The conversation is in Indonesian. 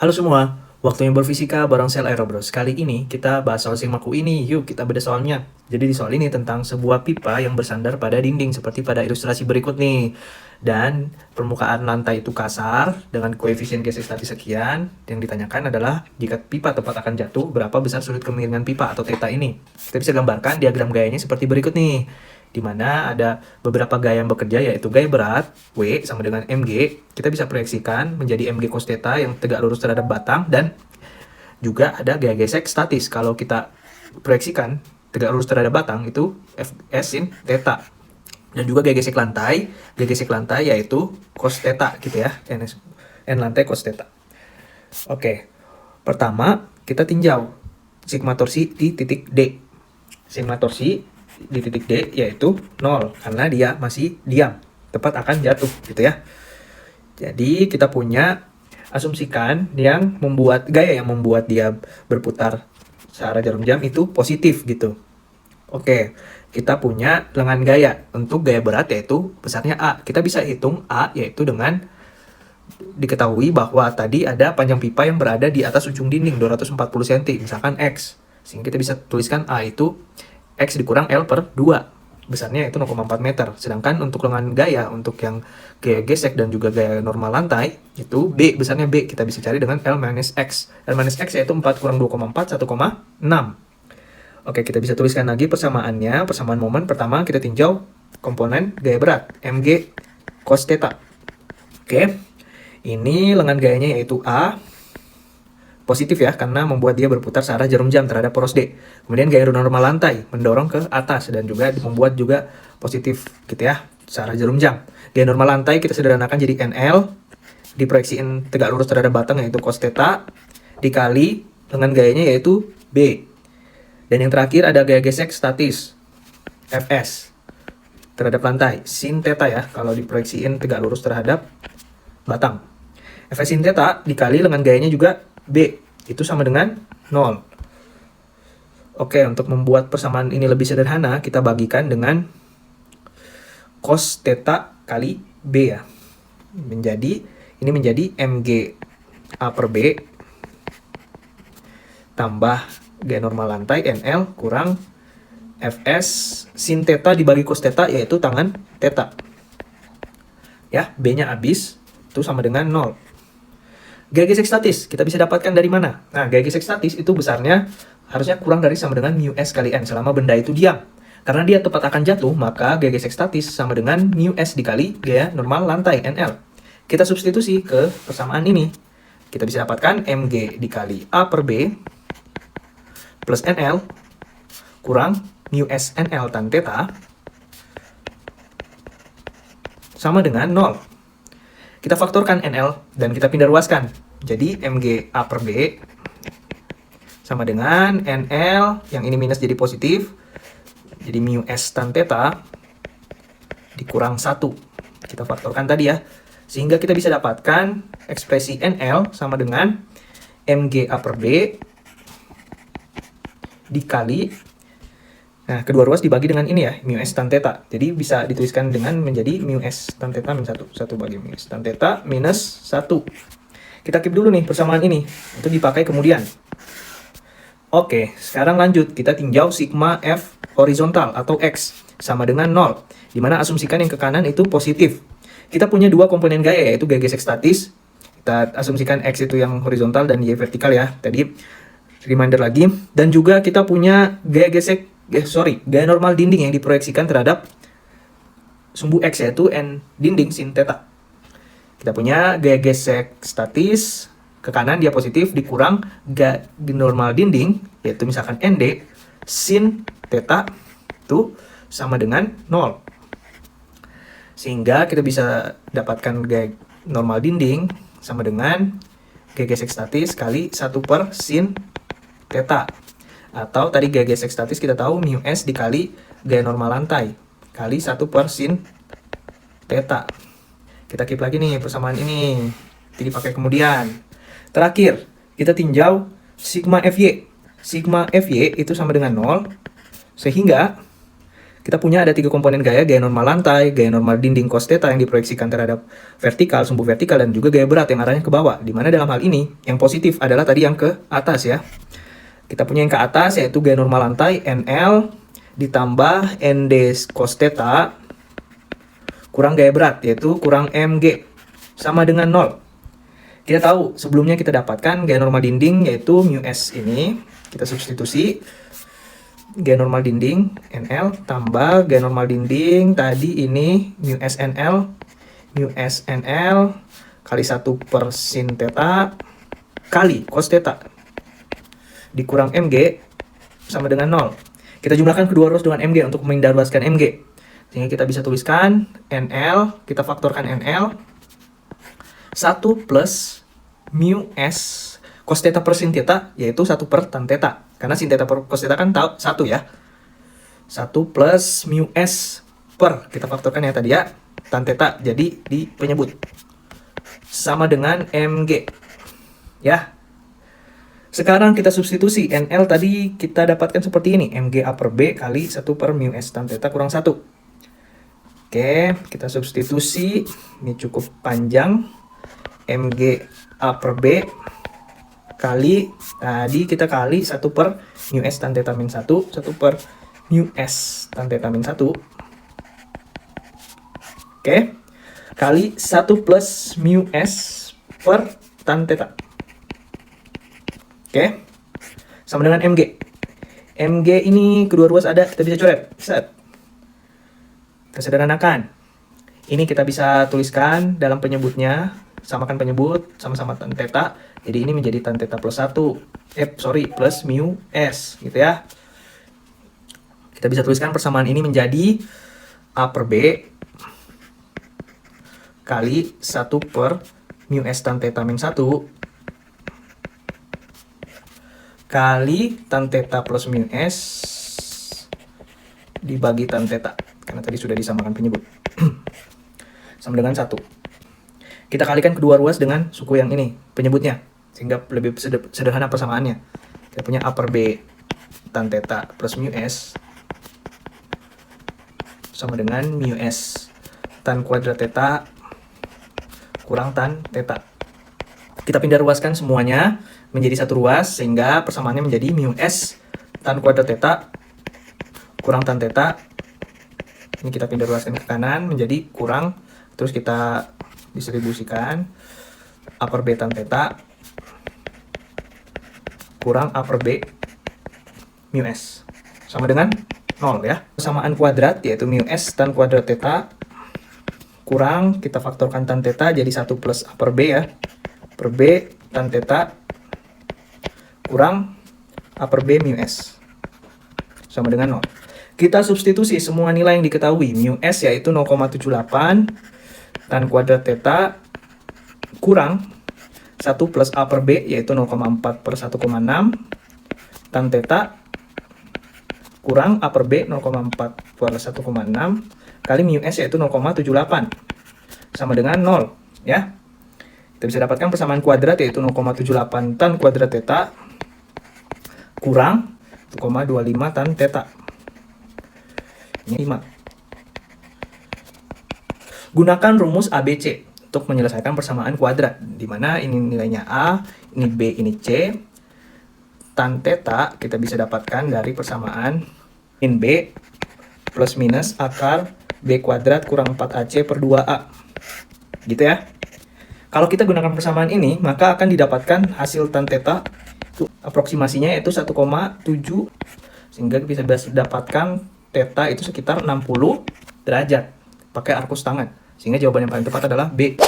Halo semua, waktunya berfisika bareng Sel Aerobros. Kali ini kita bahas soal sigmaku ini, yuk kita beda soalnya. Jadi di soal ini tentang sebuah pipa yang bersandar pada dinding seperti pada ilustrasi berikut nih. Dan permukaan lantai itu kasar dengan koefisien gesek statis sekian. Yang ditanyakan adalah jika pipa tepat akan jatuh, berapa besar sudut kemiringan pipa atau theta ini. Kita bisa gambarkan diagram gayanya seperti berikut nih, di mana ada beberapa gaya yang bekerja, yaitu gaya berat W sama dengan mg. Kita bisa proyeksikan menjadi mg cos theta yang tegak lurus terhadap batang, dan juga ada gaya gesek statis. Kalau kita proyeksikan tegak lurus terhadap batang itu fs sin theta. Dan juga gaya gesek lantai yaitu cos theta gitu ya, n lantai cos theta. Oke, pertama kita tinjau sigma torsi di titik D. Sigma torsi di titik D yaitu 0 karena dia masih diam, tepat akan jatuh gitu ya. Jadi kita punya asumsikan yang membuat gaya yang membuat dia berputar searah jarum jam itu positif gitu. Oke, kita punya lengan gaya. Untuk gaya berat yaitu besarnya A. Kita bisa hitung A yaitu dengan diketahui bahwa tadi ada panjang pipa yang berada di atas ujung dinding 240 cm, misalkan X. Sehingga kita bisa tuliskan A itu X dikurang L per 2. Besarnya itu 0,4 meter. Sedangkan untuk lengan gaya, untuk yang gaya gesek dan juga gaya normal lantai, itu B, besarnya B. Kita bisa cari dengan L minus X. L minus X yaitu 4 kurang 2,4, 1,6. Oke, kita bisa tuliskan lagi persamaannya. Persamaan momen pertama kita tinjau komponen gaya berat, mg cos theta. Oke, ini lengan gayanya yaitu A, positif ya, karena membuat dia berputar searah jarum jam terhadap poros D. Kemudian gaya normal lantai mendorong ke atas dan juga membuat juga positif gitu ya, searah jarum jam. Gaya normal lantai kita sederhanakan jadi NL, diproyeksiin tegak lurus terhadap batang yaitu cos theta, dikali lengan gayanya yaitu B. Dan yang terakhir ada gaya gesek statis, Fs, terhadap lantai, sin theta ya, kalau diproyeksiin tegak lurus terhadap batang. Fs sin theta dikali lengan gayanya juga B, itu sama dengan 0. Oke, untuk membuat persamaan ini lebih sederhana, kita bagikan dengan cos theta kali B ya. Ini menjadi mg A per B tambah gaya normal lantai NL kurang Fs sin theta dibagi cos theta yaitu tangan theta. Ya, B-nya habis, itu sama dengan 0. Gaya gesek statis kita bisa dapatkan dari mana? Nah, gaya gesek statis itu besarnya harusnya kurang dari sama dengan mu s kali n selama benda itu diam. Karena dia tepat akan jatuh, maka gaya gesek statis sama dengan mu s dikali gaya normal lantai NL. Kita substitusi ke persamaan ini. Kita bisa dapatkan mg dikali A per B plus NL kurang mu s NL tan theta sama dengan 0. Kita faktorkan NL dan kita pindah ruaskan. Jadi mg A per B sama dengan NL, yang ini minus jadi positif. Jadi mu s tan theta dikurang 1. Kita faktorkan tadi ya. Sehingga kita bisa dapatkan ekspresi NL sama dengan mg A per B dikali, nah kedua ruas dibagi dengan ini ya, mu s tan theta. Jadi bisa dituliskan dengan menjadi mu s tan theta min 1. 1 bagi mu s tan theta minus 1. Kita keep dulu nih persamaan ini, itu dipakai kemudian. Oke, sekarang lanjut. Kita tinjau sigma F horizontal atau X sama dengan 0. Dimana asumsikan yang ke kanan itu positif. Kita punya dua komponen gaya, yaitu gaya gesek statis. Kita asumsikan X itu yang horizontal dan Y vertikal ya. Tadi reminder lagi. Dan juga kita punya gaya normal dinding yang diproyeksikan terhadap sumbu X yaitu N dinding sin theta. Kita punya gaya gesek statis, ke kanan dia positif, dikurang gaya normal dinding yaitu misalkan ND sin theta itu sama dengan 0. Sehingga kita bisa dapatkan gaya normal dinding sama dengan gaya gesek statis kali 1 per sin theta. Atau tadi gaya gesek statis kita tahu mu s dikali gaya normal lantai kali 1 per sin theta. Kita keep lagi nih persamaan ini, jadi dipakai kemudian. Terakhir, kita tinjau sigma Fy. Sigma Fy itu sama dengan 0, sehingga Kita punya ada 3 komponen gaya normal lantai, gaya normal dinding cos theta yang diproyeksikan terhadap vertikal, sumbu vertikal, dan juga gaya berat yang arahnya ke bawah. Dimana dalam hal ini, yang positif adalah tadi yang ke atas ya. Kita punya yang ke atas yaitu gaya normal lantai NL ditambah ND cos theta kurang gaya berat yaitu kurang MG sama dengan 0. Kita tahu sebelumnya kita dapatkan gaya normal dinding yaitu mu S ini. Kita substitusi gaya normal dinding NL tambah gaya normal dinding tadi ini mu SNL kali 1 per sin theta kali cos theta dikurang MG sama dengan 0. Kita jumlahkan kedua ruas dengan MG untuk mengindarluaskan MG. Sehingga kita bisa tuliskan NL, kita faktorkan NL 1 plus mu S cos theta per sin theta yaitu 1 per tan theta. Karena sin theta per cos theta kan 1 ya. 1 plus mu S per, kita faktorkan ya tadi ya, tan theta jadi di penyebut. Sama dengan MG. Ya. Sekarang kita substitusi NL tadi kita dapatkan seperti ini. MG A per B kali 1 per mu S tan theta kurang 1. Oke, kita substitusi. Ini cukup panjang. MG A per B kali, tadi kita kali 1 per mu S tan theta min 1, 1 per mu S tan theta min 1. Oke, kali 1 plus mu S per tan theta. Oke, sama dengan MG. MG ini kedua ruas ada, kita bisa coret. Set. Kita sederhanakan. Ini kita bisa tuliskan dalam penyebutnya. Samakan penyebut, sama-sama tan theta. Jadi ini menjadi tan theta plus 1. Plus mu S. Gitu ya. Kita bisa tuliskan persamaan ini menjadi A per B kali 1 per mu S tan theta min 1 kali tan theta plus mu S dibagi tan theta. Karena tadi sudah disamakan penyebut. Sama dengan 1. Kita kalikan kedua ruas dengan suku yang ini, penyebutnya. Sehingga lebih sederhana persamaannya. Kita punya A per B tan theta plus mu S sama dengan mu S tan kuadrat theta kurang tan theta. Kita pindah ruaskan semuanya menjadi satu ruas, sehingga persamaannya menjadi mu S tan kuadrat theta kurang tan theta. Ini kita pindah ruaskan ke kanan menjadi kurang, terus kita distribusikan A per B tan theta kurang A per B mu S sama dengan 0 ya. Persamaan kuadrat yaitu mu S tan kuadrat theta kurang, kita faktorkan tan theta jadi 1 plus A per B ya, per B tan theta kurang A per B mu S sama dengan 0. Kita substitusi semua nilai yang diketahui. Mu S yaitu 0,78 tan kuadrat theta kurang 1 plus A per B yaitu 0,4 per 1,6 tan theta kurang A per B 0,4 per 1,6 kali mu S yaitu 0,78 sama dengan 0 ya. Kita bisa dapatkan persamaan kuadrat yaitu 0,78 tan kuadrat theta kurang 1,25 tan theta. Ini 5. Gunakan rumus ABC untuk menyelesaikan persamaan kuadrat, di mana ini nilainya A, ini B, ini C. Tan theta kita bisa dapatkan dari persamaan min B plus minus akar B kuadrat kurang 4AC per 2A. Gitu ya. Kalau kita gunakan persamaan ini, maka akan didapatkan hasil tan theta, itu aproksimasinya yaitu 1,7, sehingga bisa dapatkan theta itu sekitar 60 derajat pakai arkus tangan. Sehingga jawaban yang paling tepat adalah B.